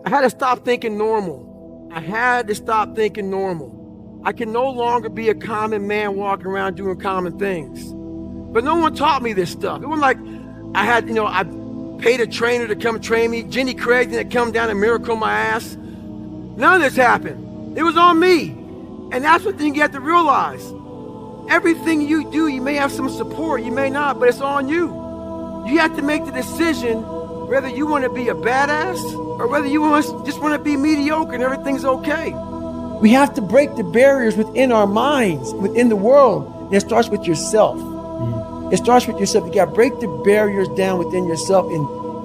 I had to stop thinking normal. I had to stop thinking normal. I can no longer be a common man walking around doing common things. But no one taught me this stuff. It wasn't like I had, I paid a trainer to come train me. Jenny Craig didn't come down and miracle my ass. None of this happened. It was on me. And that's the thing you have to realize. Everything you do, you may have some support, you may not, but it's on you. You have to make the decision whether you want to be a badass or whether you just want to be mediocre and everything's okay. We have to break the barriers within our minds, within the world. And it starts with yourself. It starts with yourself. You got to break the barriers down within yourself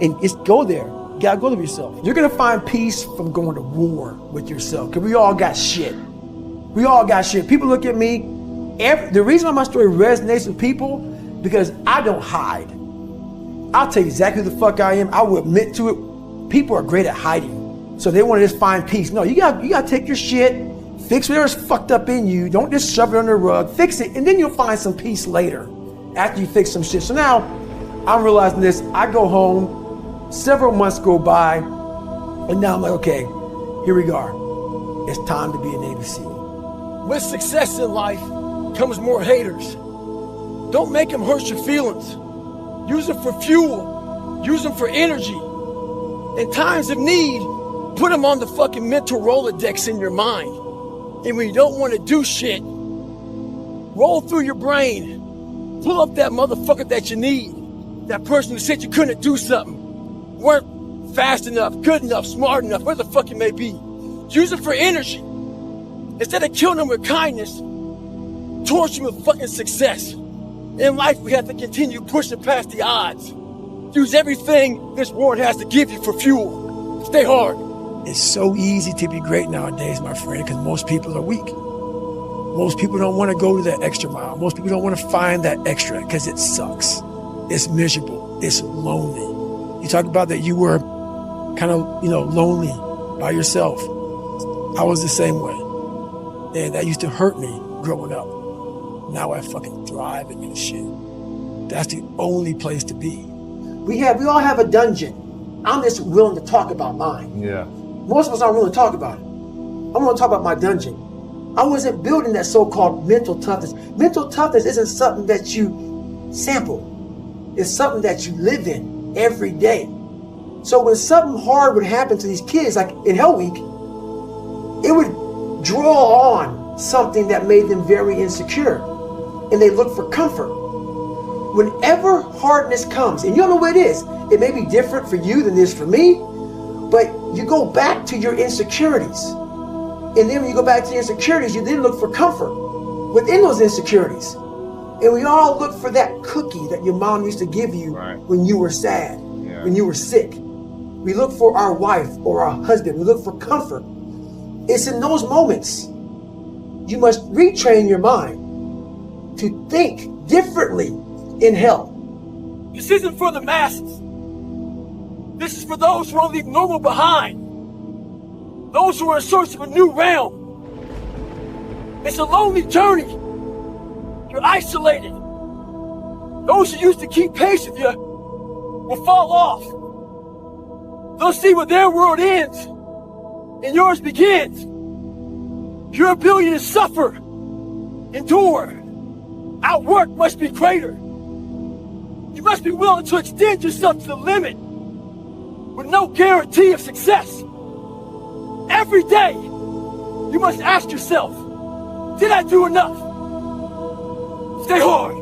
and just go there. You got to go to yourself. You're going to find peace from going to war with yourself because we all got shit. We all got shit. People look at me. The reason why my story resonates with people because I don't hide. I'll tell you exactly who the fuck I am. I will admit to it. People are great at hiding. So they want to just find peace. No, you got to take your shit, fix whatever's fucked up in you. Don't just shove it under the rug. Fix it, and then you'll find some peace later after you fix some shit. So now I'm realizing this. I go home, several months go by, and now I'm like, okay, here we go. It's time to be a Navy SEAL. With success in life comes more haters. Don't make them hurt your feelings. Use them for fuel. Use them for energy. In times of need, put them on the fucking mental Rolodex in your mind. And when you don't want to do shit, roll through your brain. Pull up that motherfucker that you need. That person who said you couldn't do something. Weren't fast enough, good enough, smart enough, whatever the fuck it may be. Use it for energy. Instead of killing them with kindness, torture them with fucking success. In life, we have to continue pushing past the odds. Use everything this world has to give you for fuel. Stay hard. It's so easy to be great nowadays, my friend, because most people are weak. Most people don't want to go to that extra mile. Most people don't want to find that extra because it sucks. It's miserable. It's lonely. You talk about that you were kind of, lonely by yourself. I was the same way. And that used to hurt me growing up. Now I fucking thrive in this shit. That's the only place to be. We all have a dungeon. I'm just willing to talk about mine. Yeah. Most of us aren't willing to talk about it. I'm willing to talk about my dungeon. I wasn't building that so-called mental toughness. Mental toughness isn't something that you sample. It's something that you live in every day. So when something hard would happen to these kids, like in Hell Week, it would draw on something that made them very insecure. And they look for comfort. Whenever hardness comes, and you don't know what it is, it may be different for you than it is for me, but you go back to your insecurities. And then when you go back to your insecurities, you then look for comfort within those insecurities. And we all look for that cookie that your mom used to give you when you were sad, when you were sick. We look for our wife or our husband. We look for comfort. It's in those moments you must retrain your mind to think differently in hell. This isn't for the masses. This is for those who want to leave normal behind. Those who are in search of a new realm. It's a lonely journey. You're isolated. Those who used to keep pace with you will fall off. They'll see where their world ends and yours begins. Your ability to suffer, endure, outwork must be greater. You must be willing to extend yourself to the limit with no guarantee of success. Every day, you must ask yourself, did I do enough? Stay hard.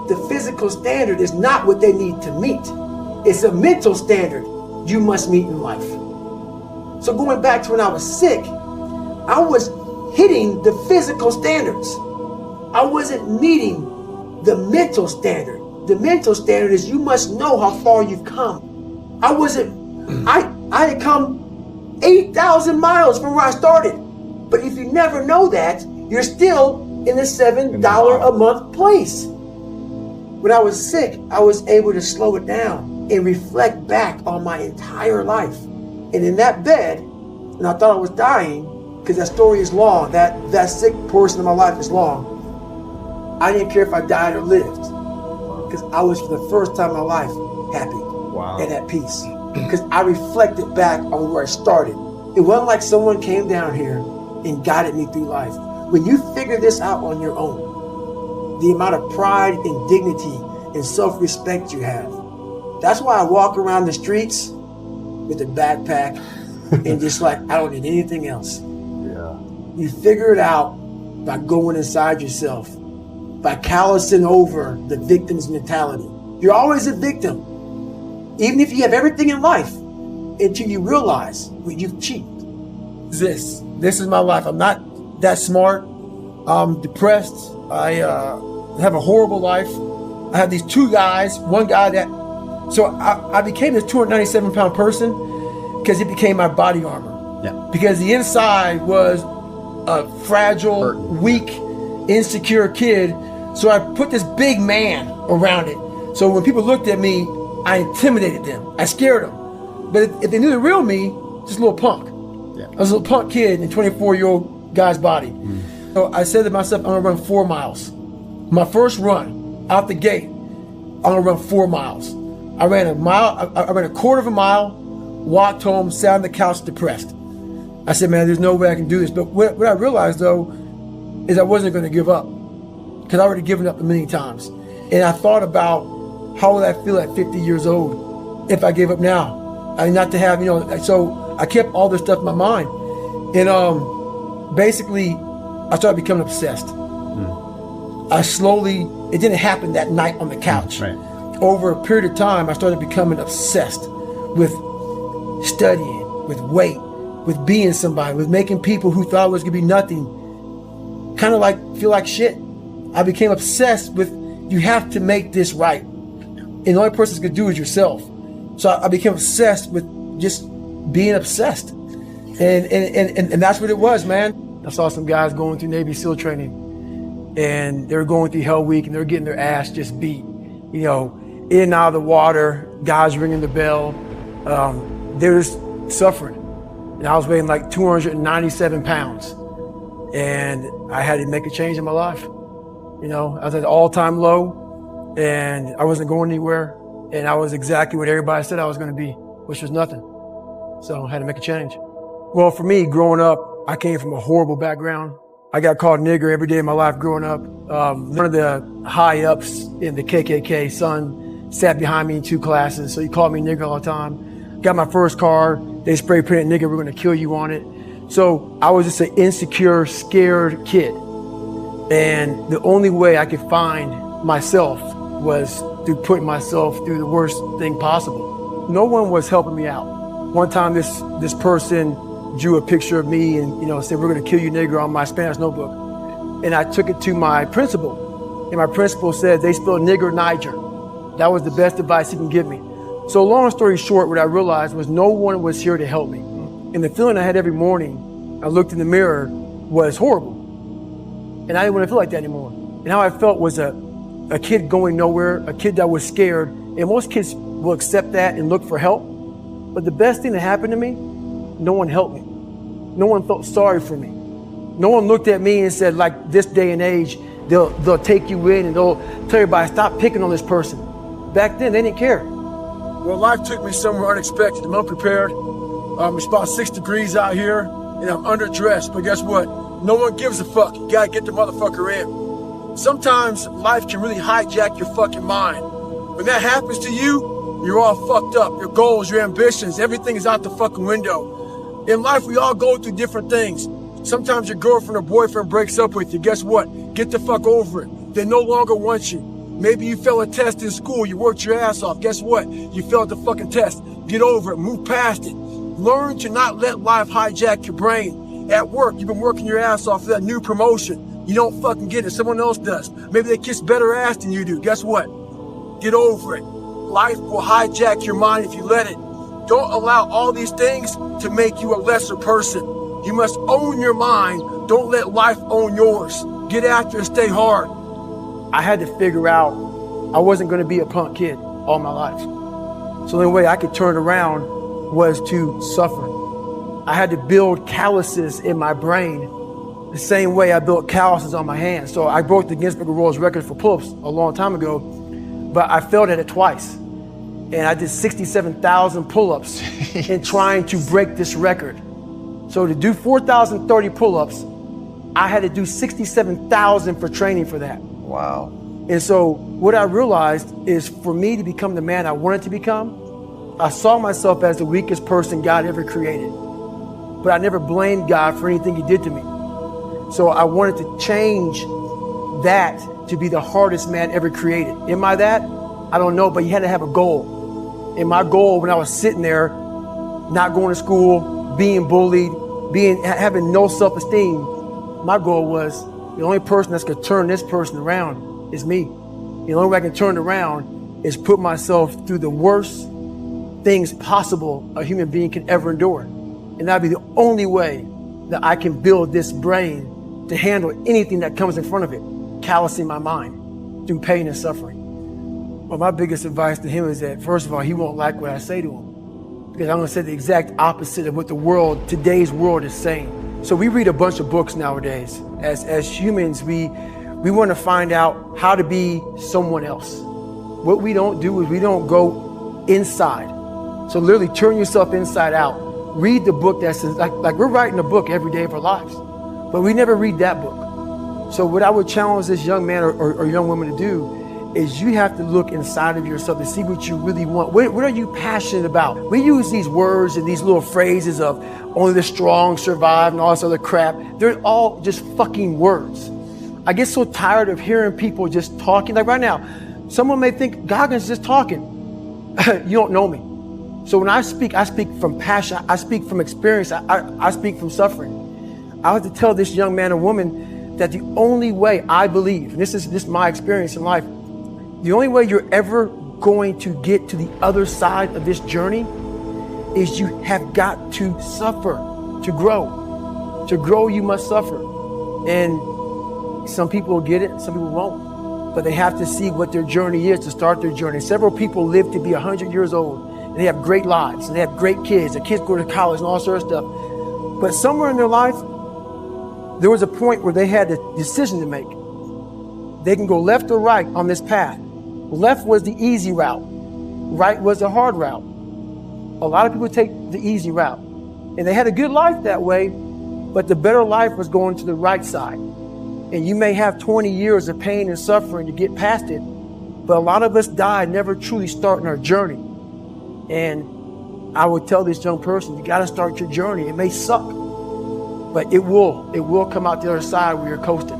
The physical standard is not what they need to meet. It's a mental standard you must meet in life. So going back to when I was sick, I was hitting the physical standards. I wasn't meeting the mental standard. The mental standard is you must know how far you've come. I had come 8,000 miles from where I started. But if you never know that, you're still in the $7 a month place. When I was sick, I was able to slow it down and reflect back on my entire life. And in that bed, and I thought I was dying, because that story is long, that sick portion of my life is long. I didn't care if I died or lived, because I was for the first time in my life happy and at peace. because I reflected back on where I started. It wasn't like someone came down here and guided me through life. When you figure this out on your own, the amount of pride and dignity and self-respect you have. That's why I walk around the streets with a backpack and just like, I don't need anything else. Yeah. You figure it out by going inside yourself, by callousing over the victim's mentality. You're always a victim, even if you have everything in life, until you realize what you've achieved. This is my life. I'm not that smart. I'm depressed. I have a horrible life. I have these two guys, one guy that, so I became this 297 pound person because it became my body armor. Yeah. Because the inside was a fragile, weak, insecure kid. So I put this big man around it. So when people looked at me, I intimidated them. I scared them. But if they knew the real me, just a little punk. Yeah. I was a little punk kid in a 24-year-old guy's body. So I said to myself, I'm gonna run 4 miles. My first run out the gate, I'm gonna run 4 miles. I ran a mile, I ran a quarter of a mile, walked home, sat on the couch depressed. I said, man, there's no way I can do this. But what I realized though, is I wasn't gonna give up, because I already given up a million times. And I thought about how would I feel at 50 years old if I gave up now? I mean, not to have, so I kept all this stuff in my mind. And basically, I started becoming obsessed. I slowly, it didn't happen that night on the couch. Right. Over a period of time, I started becoming obsessed with studying, with weight, with being somebody, with making people who thought it was gonna be nothing kind of like feel like shit. I became obsessed with, you have to make this right. And the only person that's gonna do is yourself. So I became obsessed with just being obsessed. And that's what it was, man. I saw some guys going through Navy SEAL training, and they were going through Hell Week, and they were getting their ass just beat. In and out of the water, guys ringing the bell. They were just suffering. And I was weighing like 297 pounds. And I had to make a change in my life. I was at an all-time low, and I wasn't going anywhere. And I was exactly what everybody said I was going to be, which was nothing. So I had to make a change. Well, for me, growing up, I came from a horrible background. I got called nigger every day of my life growing up. One of the high ups in the KKK, son, sat behind me in 2 classes. So he called me nigger all the time. Got my first car. They spray painted nigger, we're going to kill you on it. So I was just an insecure, scared kid. And the only way I could find myself was through putting myself through the worst thing possible. No one was helping me out. One time this person drew a picture of me and said, we're gonna kill you nigger on my Spanish notebook. And I took it to my principal. And my principal said, they spelled nigger Niger. That was the best advice he can give me. So long story short, what I realized was no one was here to help me. And the feeling I had every morning, I looked in the mirror, was horrible. And I didn't want to feel like that anymore. And how I felt was a kid going nowhere, a kid that was scared. And most kids will accept that and look for help. But the best thing that happened to me, no one helped me. No one felt sorry for me. No one looked at me and said, like this day and age, they'll take you in and they'll tell everybody, stop picking on this person. Back then, they didn't care. Well, life took me somewhere unexpected. I'm unprepared. It's about 6 degrees out here and I'm underdressed. But guess what? No one gives a fuck. You gotta get the motherfucker in. Sometimes life can really hijack your fucking mind. When that happens to you, you're all fucked up. Your goals, your ambitions, everything is out the fucking window. In life, we all go through different things. Sometimes your girlfriend or boyfriend breaks up with you. Guess what? Get the fuck over it. They no longer want you. Maybe you failed a test in school. You worked your ass off. Guess what? You failed the fucking test. Get over it. Move past it. Learn to not let life hijack your brain. At work, you've been working your ass off for that new promotion. You don't fucking get it. Someone else does. Maybe they kiss better ass than you do. Guess what? Get over it. Life will hijack your mind if you let it. Don't allow all these things to make you a lesser person. You must own your mind. Don't let life own yours. Get after it, stay hard. I had to figure out I wasn't going to be a punk kid all my life. So the only way I could turn around was to suffer. I had to build calluses in my brain the same way I built calluses on my hands. So I broke the Guinness Book of World Records for pull-ups a long time ago, but I failed at it twice. And I did 67,000 pull-ups in trying to break this record. So to do 4,030 pull-ups, I had to do 67,000 for training for that. Wow. And so what I realized is for me to become the man I wanted to become, I saw myself as the weakest person God ever created. But I never blamed God for anything he did to me. So I wanted to change that to be the hardest man ever created. Am I that? I don't know, but you had to have a goal. And my goal when I was sitting there, not going to school, being bullied, having no self-esteem, my goal was the only person that's gonna turn this person around is me. The only way I can turn it around is put myself through the worst things possible a human being can ever endure. And that'd be the only way that I can build this brain to handle anything that comes in front of it, callousing my mind through pain and suffering. Well, my biggest advice to him is that, first of all, he won't like what I say to him, because I'm gonna say the exact opposite of what today's world is saying. So we read a bunch of books nowadays. As humans, we want to find out how to be someone else. What we don't do is we don't go inside. So literally turn yourself inside out. Read the book that says, like we're writing a book every day of our lives, but we never read that book. So what I would challenge this young man or young woman to do is you have to look inside of yourself to see what you really want. What are you passionate about? We use these words and these little phrases of only the strong survive and all this other crap. They're all just fucking words. I get so tired of hearing people just talking. Like right now, someone may think Goggins is just talking. You don't know me. So when I speak from passion. I speak from experience. I speak from suffering. I have to tell this young man or woman that the only way I believe, and this is my experience in life, the only way you're ever going to get to the other side of this journey is you have got to suffer to grow. To grow, you must suffer. And some people will get it, some people won't. But they have to see what their journey is to start their journey. Several people live to be 100 years old, and they have great lives, and they have great kids. Their kids go to college and all sorts of stuff. But somewhere in their life, there was a point where they had a decision to make. They can go left or right on this path. Left was the easy route. Right was the hard route. A lot of people take the easy route. And they had a good life that way, but the better life was going to the right side. And you may have 20 years of pain and suffering to get past it, but a lot of us die never truly starting our journey. And I would tell this young person, you got to start your journey. It may suck, but it will come out the other side where you're coasting.